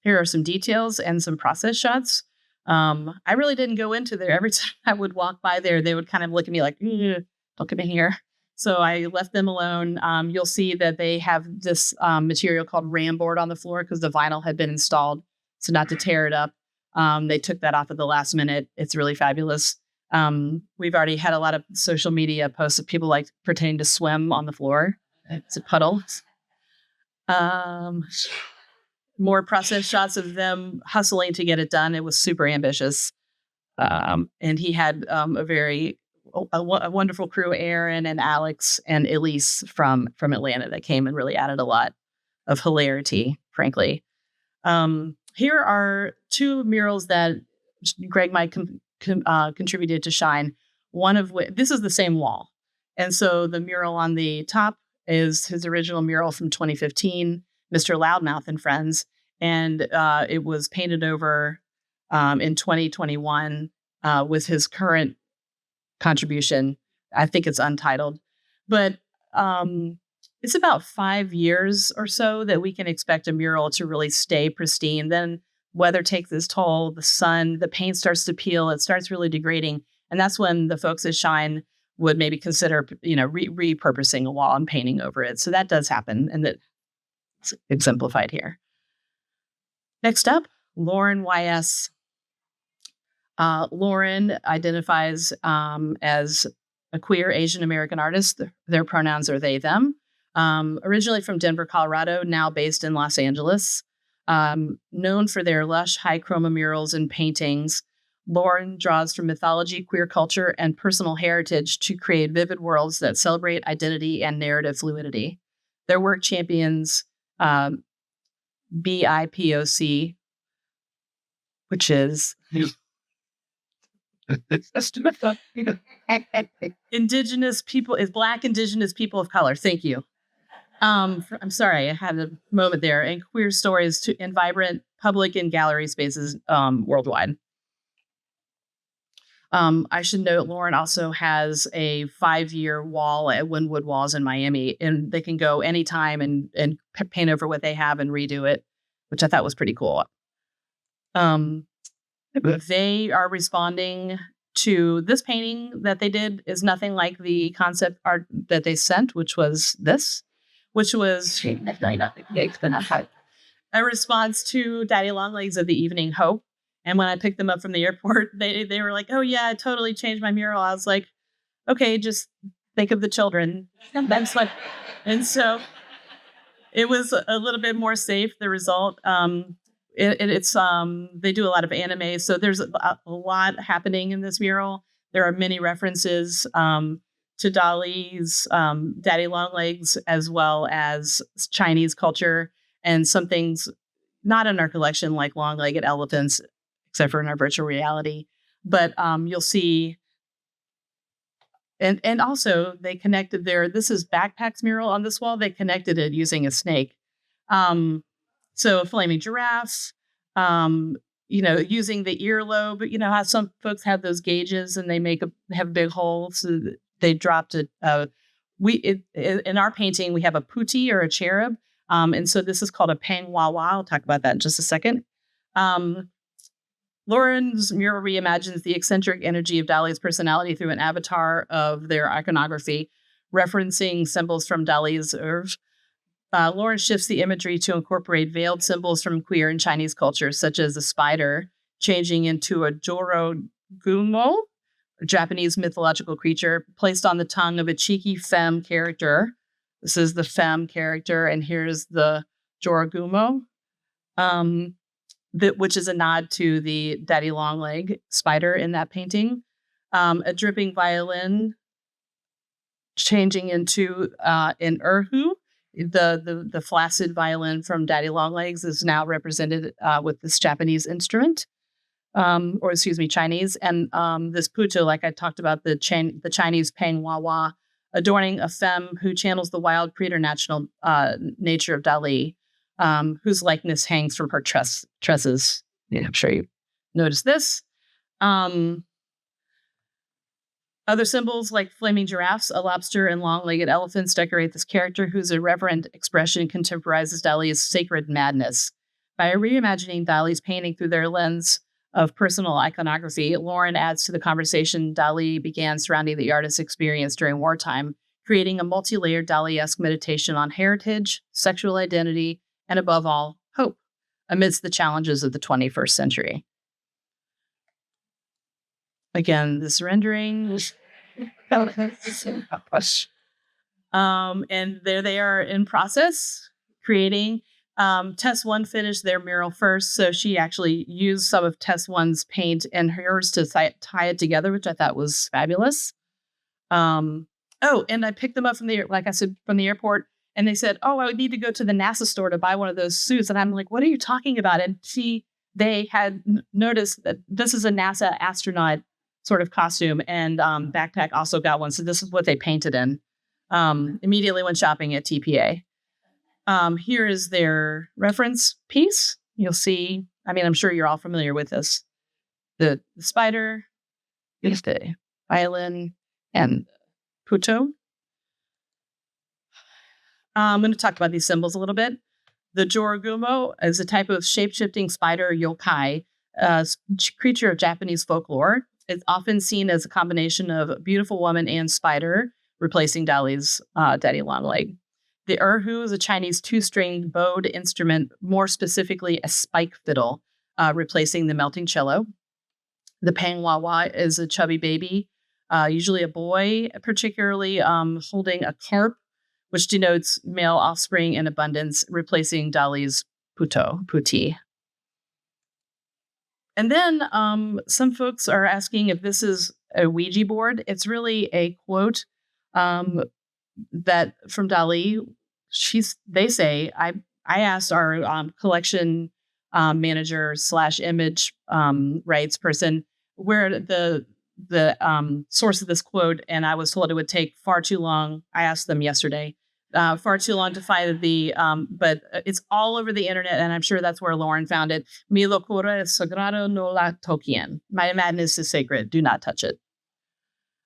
Here are some details and some process shots. I really didn't go into there. Every time I would walk by there, they would kind of look at me like, don't come in here. So I left them alone. You'll see that they have this material called ram board on the floor because the vinyl had been installed. So not to tear it up. They took that off at the last minute. It's really fabulous. We've already had a lot of social media posts of people like pretending to swim on the floor. It's a puddle. More process shots of them hustling to get it done. It was super ambitious. And he had a wonderful crew, Aaron and Alex and Elise from Atlanta, that came and really added a lot of hilarity, frankly. Here are two murals that Greg Mike contributed to Shine. One of which, this is the same wall. And so the mural on the top is his original mural from 2015, Mr. Loudmouth and Friends. And it was painted over in 2021 with his current contribution. I think it's untitled. But it's about 5 years or so that we can expect a mural to really stay pristine. Then weather takes its toll, the sun, the paint starts to peel, it starts really degrading. And that's when the folks at Shine would maybe consider, repurposing a wall and painting over it. So that does happen, and that's exemplified here. Next up, Lauren Y.S. Lauren identifies as a queer Asian American artist. Their pronouns are they, them. Originally from Denver, Colorado, now based in Los Angeles. Known for their lush, high chroma murals and paintings, Lauren draws from mythology, queer culture, and personal heritage to create vivid worlds that celebrate identity and narrative fluidity. Their work champions BIPOC, which is Indigenous people, is Black Indigenous people of color. Thank you. I'm sorry, I had a moment there. And queer stories in vibrant public and gallery spaces worldwide. I should note Lauren also has a 5-year wall at Wynwood Walls in Miami, and they can go anytime and paint over what they have and redo it, which I thought was pretty cool. They are responding to this painting that they did is nothing like the concept art that they sent, which was this, which was a response to Daddy Longlegs of the Evening Hope. And when I picked them up from the airport, they were like, oh, yeah, I totally changed my mural. I was like, okay, just think of the children. That's like, and so it was a little bit more safe, the result. It's they do a lot of anime. So there's a lot happening in this mural. There are many references to Dali's Daddy Longlegs, as well as Chinese culture, and some things not in our collection, like long-legged elephants, except for in our virtual reality. But you'll see, and also they connected this is Bakpak's mural on this wall. They connected it using a snake. So a flaming giraffe, using the earlobe, how some folks have those gauges and they have a big hole. So they dropped it. In our painting, we have a putti or a cherub. And so this is called a pangwawa. I'll talk about that in just a second. Lauren's mural reimagines the eccentric energy of Dali's personality through an avatar of their iconography, referencing symbols from Dali's oeuvre. Lauren shifts the imagery to incorporate veiled symbols from queer and Chinese cultures, such as a spider changing into a jorogumo, a Japanese mythological creature, placed on the tongue of a cheeky femme character. This is the femme character, and here's the jorogumo, which is a nod to the daddy longleg spider in that painting. A dripping violin changing into an erhu. The flaccid violin from Daddy Longlegs is now represented with this Japanese instrument. or excuse me, Chinese. And this puto, like I talked about, the Chinese Peng Wawa, adorning a femme who channels the wild preternatural nature of Dalí, whose likeness hangs from her tresses. Yeah, I'm sure you noticed this. Other symbols like flaming giraffes, a lobster, and long-legged elephants decorate this character whose irreverent expression contemporizes Dalí's sacred madness. By reimagining Dalí's painting through their lens of personal iconography, Lauren adds to the conversation Dalí began surrounding the artist's experience during wartime, creating a multi-layered Dalí-esque meditation on heritage, sexual identity, and above all, hope, amidst the challenges of the 21st century. Again, this rendering. And there they are in process, creating. Tes One finished their mural first, so she actually used some of Tes One's paint and hers to tie it together, which I thought was fabulous. And I picked them up from from the airport, and they said, "Oh, I would need to go to the NASA store to buy one of those suits." And I'm like, "What are you talking about?" And they had noticed that this is a NASA astronaut sort of costume, and Bakpak also got one. So this is what they painted in immediately when shopping at TPA. Here is their reference piece. You'll see, I'm sure you're all familiar with this. The spider, the violin, and puto. I'm going to talk about these symbols a little bit. The Jorogumo is a type of shape-shifting spider yokai, a creature of Japanese folklore. It's often seen as a combination of beautiful woman and spider, replacing Dalí's daddy long leg. The erhu is a Chinese two-stringed bowed instrument, more specifically a spike fiddle, replacing the melting cello. The Peng Wawa is a chubby baby, usually a boy, particularly holding a carp, which denotes male offspring and abundance, replacing Dalí's puti. And then some folks are asking if this is a Ouija board. It's really a quote that from Dalí. They say, I asked our collection manager / image rights person where the source of this quote, and I was told it would take far too long. I asked them yesterday, far too long to find but it's all over the internet, and I'm sure that's where Lauren found it. Mi locura es sagrado, no la toquen. My madness is sacred. Do not touch it.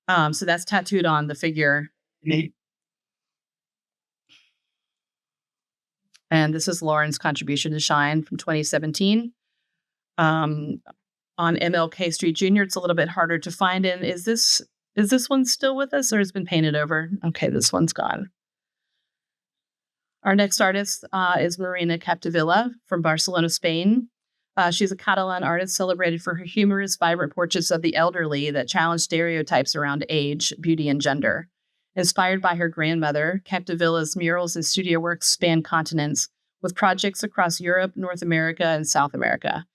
So that's tattooed on the figure. And this is Lauren's contribution to Shine from 2017. On MLK Street Jr., it's a little bit harder to find. And is this one still with us, or has been painted over? Okay, this one's gone. Our next artist is Marina Capdevila from Barcelona, Spain. She's a Catalan artist celebrated for her humorous, vibrant portraits of the elderly that challenge stereotypes around age, beauty, and gender. Inspired by her grandmother, Capdevila's murals and studio works span continents, with projects across Europe, North America, and South America.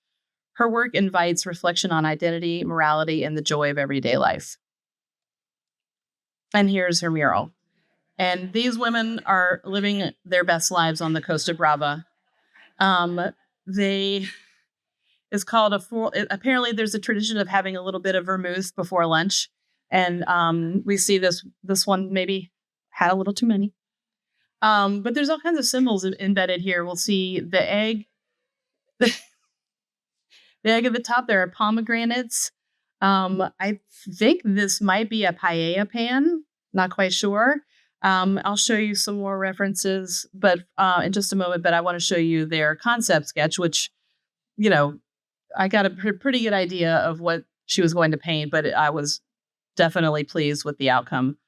Her work invites reflection on identity, morality, and the joy of everyday life. And here's her mural. And these women are living their best lives on the Costa Brava. It's called apparently there's a tradition of having a little bit of vermouth before lunch. And we see this one maybe had a little too many. But there's all kinds of symbols embedded here. We'll see the egg. The egg at the top, there are pomegranates. I think this might be a paella pan. Not quite sure. I'll show you some more references, but in just a moment. But I want to show you their concept sketch, which, I got a pretty good idea of what she was going to paint, but I was definitely pleased with the outcome.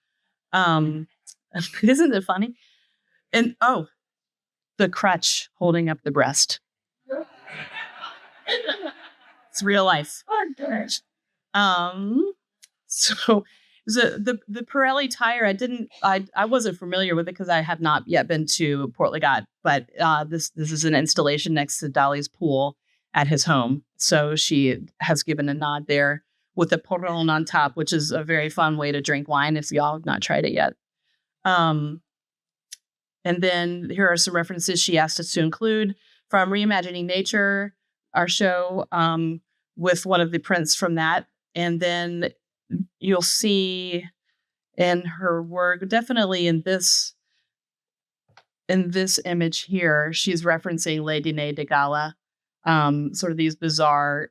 Isn't it funny? And the crutch holding up the breast. It's real life. So the Pirelli tire, I wasn't familiar with it because I have not yet been to Port Legat, but this is an installation next to Dalí's pool at his home. So she has given a nod there with the porron on top, which is a very fun way to drink wine if y'all have not tried it yet. And then here are some references she asked us to include from Reimagining Nature, our show. with one of the prints from that. And then you'll see in her work, definitely in this image here, she's referencing Les Dîners de Gala, sort of these bizarre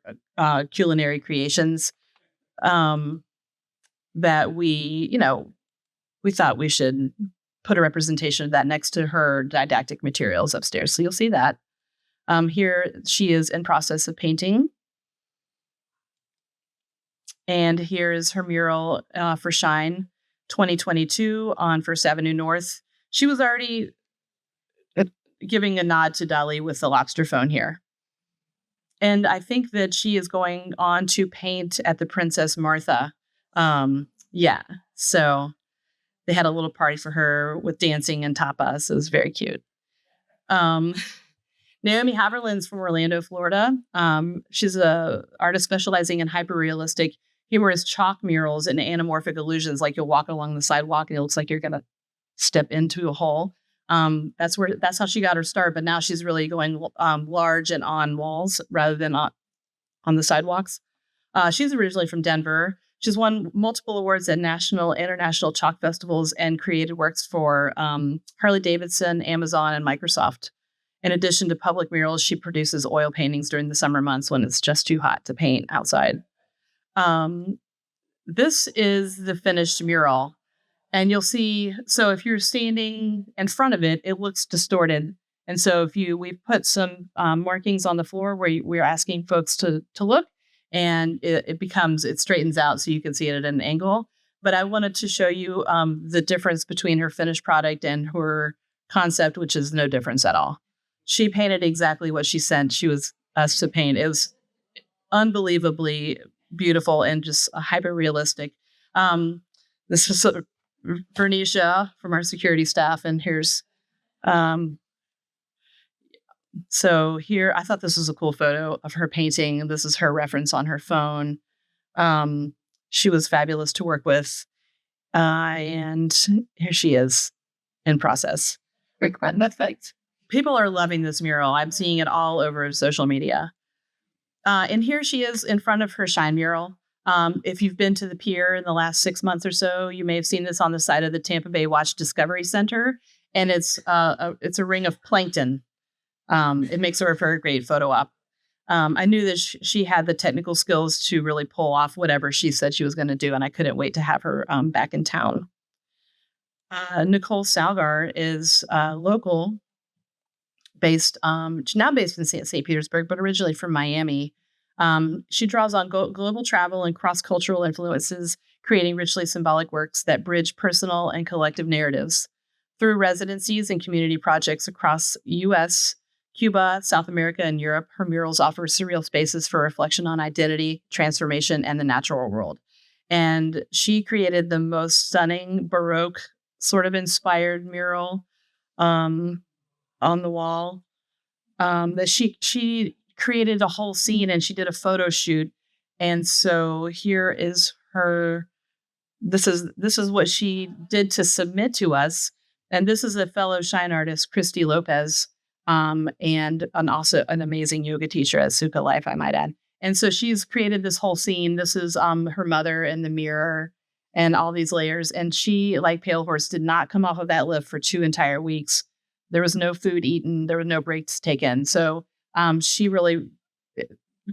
culinary creations that we thought we should put a representation of that next to her didactic materials upstairs. So you'll see that. Here she is in process of painting. And here is her mural for Shine 2022 on First Avenue North. She was already giving a nod to Dalí with the lobster phone here. And I think that she is going on to paint at the Princess Martha. So they had a little party for her with dancing and tapas. It was very cute. Naomi Haverland's from Orlando, Florida. She's an artist specializing in hyper-realistic, humorous chalk murals and anamorphic illusions. Like you'll walk along the sidewalk and it looks like you're going to step into a hole. That's how she got her start. But now she's really going large and on walls rather than on the sidewalks. She's originally from Denver. She's won multiple awards at national, international chalk festivals and created works for Harley-Davidson, Amazon, and Microsoft. In addition to public murals, she produces oil paintings during the summer months when it's just too hot to paint outside. This is the finished mural. And you'll see, so if you're standing in front of it, it looks distorted. And so we put some markings on the floor where we're asking folks to look, and it straightens out so you can see it at an angle. But I wanted to show you the difference between her finished product and her concept, which is no difference at all. She painted exactly what she sent us to paint. It was unbelievably beautiful and just hyper realistic. This is Bernicia from our security staff, and here's so here I thought this was a cool photo of her painting. This is her reference on her phone. She was fabulous to work with, and here she is in process. Perfect. People are loving this mural. I'm seeing it all over social media. And here she is in front of her Shine mural. If you've been to the pier in the last 6 months or so, you may have seen this on the side of the Tampa Bay Watch Discovery Center. And it's a ring of plankton. It makes her a very great photo op. I knew that she had the technical skills to really pull off whatever she said she was going to do, and I couldn't wait to have her back in town. Nicole Salgar is local, she's now based in St. Petersburg, but originally from Miami. She draws on global travel and cross-cultural influences, creating richly symbolic works that bridge personal and collective narratives. Through residencies and community projects across U.S., Cuba, South America, and Europe, her murals offer surreal spaces for reflection on identity, transformation, and the natural world. And she created the most stunning Baroque sort of inspired mural on the wall. That she created a whole scene, and she did a photo shoot. And so here is her. This is what she did to submit to us. And this is a fellow Shine artist, Christy Lopez. And also an amazing yoga teacher at Sukha Life, I might add. And so she's created this whole scene. This is her mother in the mirror and all these layers. And she, like Pale Horse, did not come off of that lift for 2 entire weeks. There was no food eaten. There were no breaks taken. So she really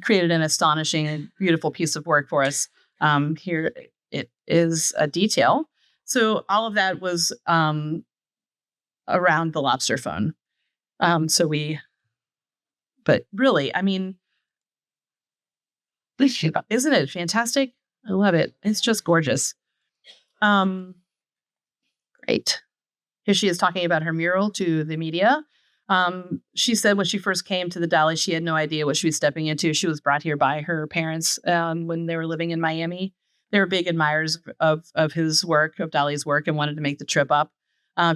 created an astonishing and beautiful piece of work for us. Here it is a detail. So all of that was around the lobster phone. But really, I mean, isn't it fantastic? I love it. It's just gorgeous. Great. Here she is talking about her mural to the media. She said when she first came to the Dalí, she had no idea what she was stepping into. She was brought here by her parents when they were living in Miami. They were big admirers of his work, of Dalí's work, and wanted to make the trip up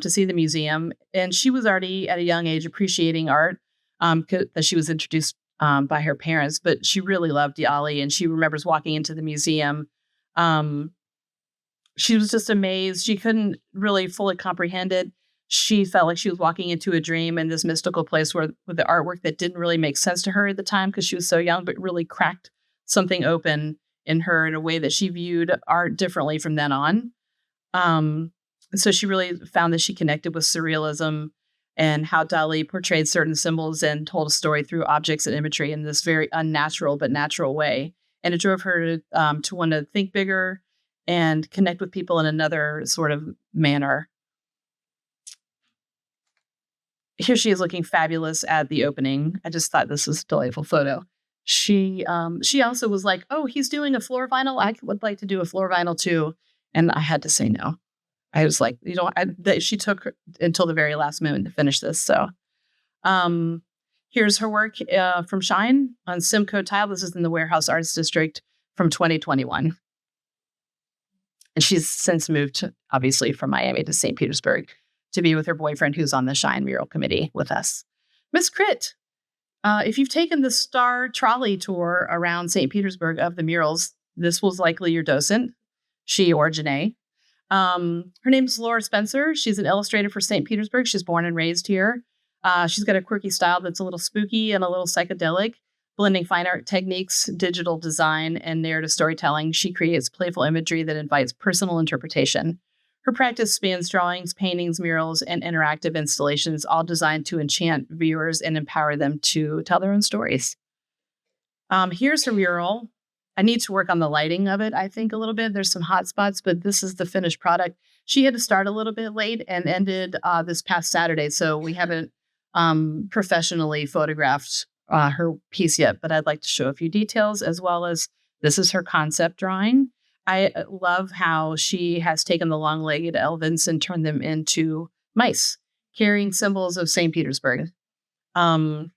to see the museum. And she was already at a young age appreciating art that she was introduced by her parents. But she really loved Dalí, and she remembers walking into the museum. She was just amazed. She couldn't really fully comprehend it. She felt like she was walking into a dream in this mystical place with the artwork that didn't really make sense to her at the time because she was so young, but really cracked something open in her in a way that she viewed art differently from then on. So she really found that she connected with surrealism and how Dalí portrayed certain symbols and told a story through objects and imagery in this very unnatural but natural way. And it drove her to want to think bigger and connect with people in another sort of manner. Here she is looking fabulous at the opening. I just thought this was a delightful photo. She also was like, oh, he's doing a floor vinyl. I would like to do a floor vinyl too. And I had to say no. I was like, she took until the very last moment to finish this. So here's her work from Shine on Simcoe Tile. This is in the Warehouse Arts District from 2021. And she's since moved, obviously, from Miami to St. Petersburg to be with her boyfriend, who's on the Shine mural committee with us. Miss Crit, if you've taken the Star Trolley tour around St. Petersburg of the murals, this was likely your docent, she or Janae. Her name's Laura Spencer. She's an illustrator for St. Petersburg. She's born and raised here. She's got a quirky style that's a little spooky and a little psychedelic, blending fine art techniques, digital design, and narrative storytelling. She creates playful imagery that invites personal interpretation. Her practice spans drawings, paintings, murals, and interactive installations, all designed to enchant viewers and empower them to tell their own stories. Here's her mural. I need to work on the lighting of it, I think, a little bit. There's some hot spots, but this is the finished product. She had to start a little bit late and ended this past Saturday, so we haven't professionally photographed her piece yet, but I'd like to show a few details, as well as this is her concept drawing. I love how she has taken the long-legged elephants and turned them into mice, carrying symbols of St. Petersburg. And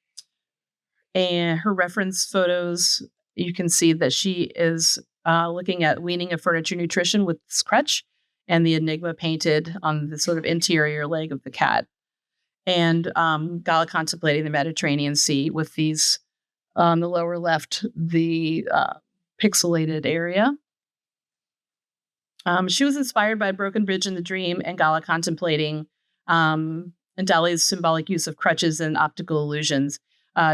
her reference photos, you can see that she is looking at weaning of furniture nutrition with this crutch and the enigma painted on the sort of interior leg of the cat. And Gala contemplating the Mediterranean Sea with these, on the lower left, the pixelated area. She was inspired by Broken Bridge in the Dream and Gala contemplating and Dalí's symbolic use of crutches and optical illusions.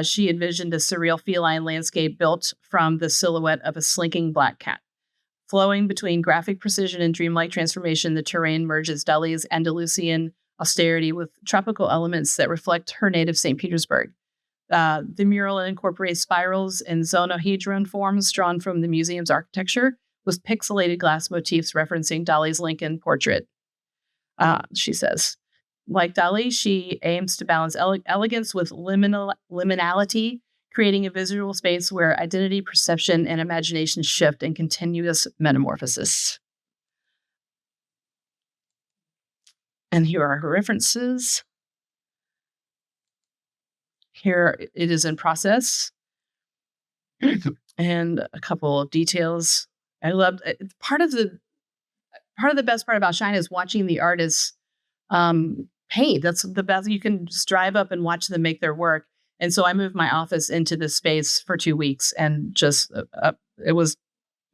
She envisioned a surreal feline landscape built from the silhouette of a slinking black cat. Flowing between graphic precision and dreamlike transformation, the terrain merges Dalí's Andalusian austerity with tropical elements that reflect her native St. Petersburg. The mural incorporates spirals and zonohedron forms drawn from the museum's architecture, with pixelated glass motifs referencing Dalí's Lincoln portrait. She says, like Dalí, she aims to balance elegance with liminality, creating a visual space where identity, perception, and imagination shift in continuous metamorphosis. And here are her references. Here it is in process. And a couple of details. I loved it. Part of the best part about Shine is watching the artists paint. That's the best. You can just drive up and watch them make their work. And so I moved my office into this space for 2 weeks, and just it was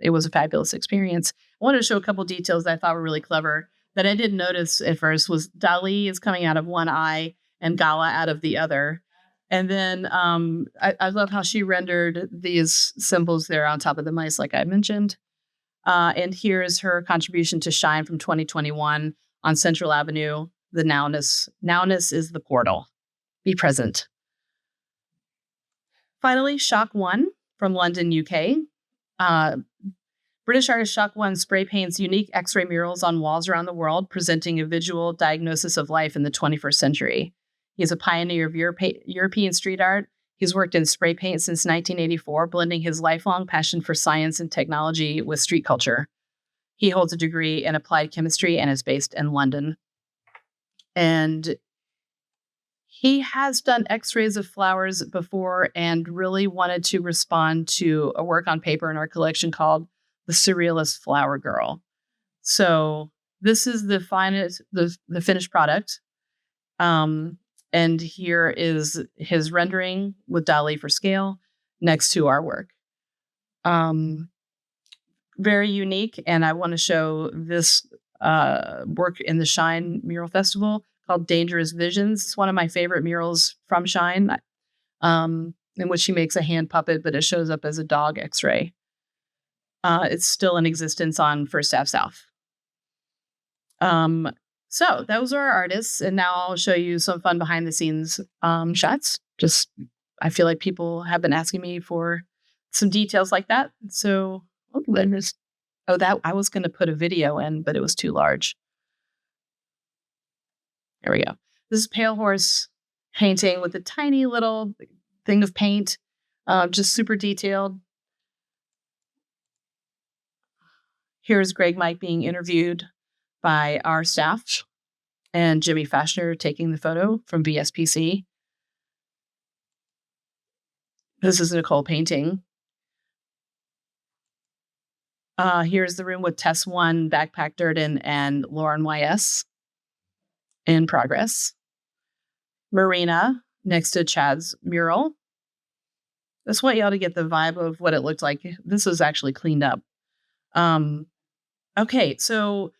a fabulous experience. I wanted to show a couple of details that I thought were really clever that I didn't notice at first. Was Dalí is coming out of one eye and Gala out of the other. And then I love how she rendered these symbols there on top of the mice, like I mentioned. And here is her contribution to Shine from 2021 on Central Avenue. The nowness. Nowness is the portal. Be present. Finally, Shock One from London, UK. British artist Shock One spray paints unique X-ray murals on walls around the world, presenting a visual diagnosis of life in the 21st century. He is a pioneer of European street art. He's worked in spray paint since 1984, blending his lifelong passion for science and technology with street culture. He holds a degree in applied chemistry and is based in London. And he has done X-rays of flowers before and really wanted to respond to a work on paper in our collection called The Surrealist Flower Girl. So this is the finished product. And here is his rendering with Dalí for scale next to our work. Very unique. And I want to show this work in the Shine Mural Festival called Dangerous Visions. It's one of my favorite murals from Shine. in which she makes a hand puppet, but it shows up as a dog X-ray. It's still in existence on First Ave South. So those are our artists, and now I'll show you some fun behind the scenes shots. Just, I feel like people have been asking me for some details like that. So, that I was going to put a video in, but it was too large. There we go. This is Pale Horse painting with a tiny little thing of paint, just super detailed. Here's Greg Mike being interviewed by our staff and Jimmy Fashner taking the photo from BSPC. This is Nicole painting. Here's the room with Tes One, Bakpak Durden, and Lauren YS in progress. Marina next to Chad's mural. I just want y'all to get the vibe of what it looked like. This was actually cleaned up. Okay, so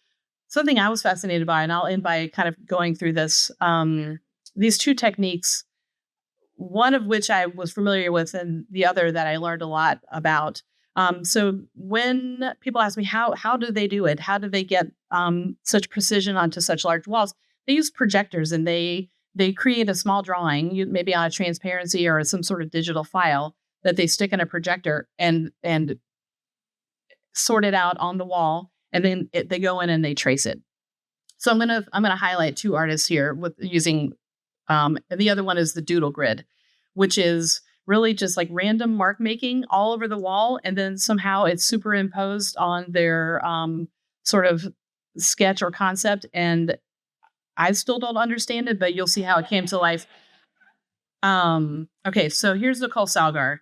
something I was fascinated by, and I'll end by kind of going through this, these two techniques, one of which I was familiar with and the other that I learned a lot about. So when people ask me, how do they do it? How do they get such precision onto such large walls? They use projectors, and they create a small drawing, maybe on a transparency or some sort of digital file that they stick in a projector and sort it out on the wall. And then they go in and they trace it. So I'm gonna highlight two artists here with using, the other one is the doodle grid, which is really just like random mark making all over the wall, and then somehow it's superimposed on their sort of sketch or concept. And I still don't understand it, but you'll see how it came to life. Okay, so here's Nicole Salgar,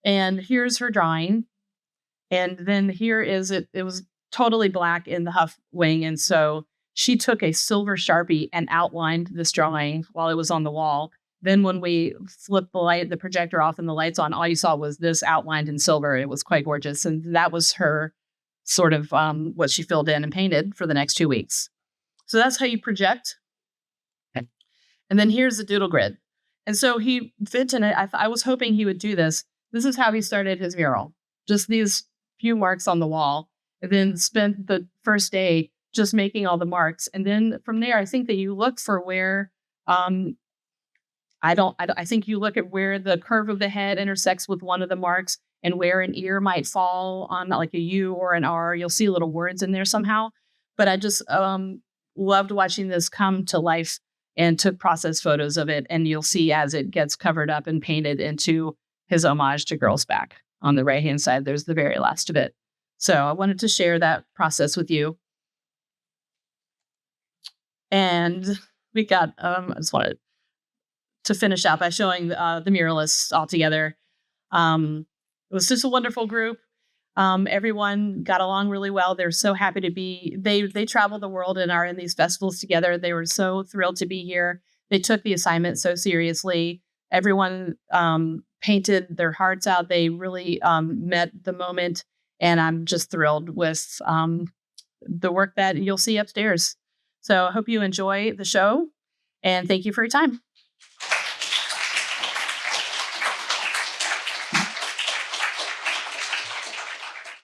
and here's her drawing, and then here is it. It was totally black in the Huff wing. And so she took a silver Sharpie and outlined this drawing while it was on the wall. Then when we flipped the projector off and the lights on, all you saw was this outlined in silver. It was quite gorgeous. And that was her sort of what she filled in and painted for the next 2 weeks. So that's how you project. Okay. And then here's the doodle grid. And so Fintan, I was hoping he would do this. This is how he started his mural. Just these few marks on the wall. And then spent the first day just making all the marks. And then from there, I think that you look for where, I think you look at where the curve of the head intersects with one of the marks and where an ear might fall on like a U or an R. You'll see little words in there somehow. But I just loved watching this come to life and took process photos of it. And you'll see as it gets covered up and painted into his homage to Girls Back. On the right-hand side, there's the very last of it. So I wanted to share that process with you. And we got, I just wanted to finish out by showing the muralists all together. It was just a wonderful group. Everyone got along really well. They're so happy to be, they travel the world and are in these festivals together. They were so thrilled to be here. They took the assignment so seriously. Everyone painted their hearts out. They really met the moment. And I'm just thrilled with the work that you'll see upstairs. So I hope you enjoy the show, and thank you for your time.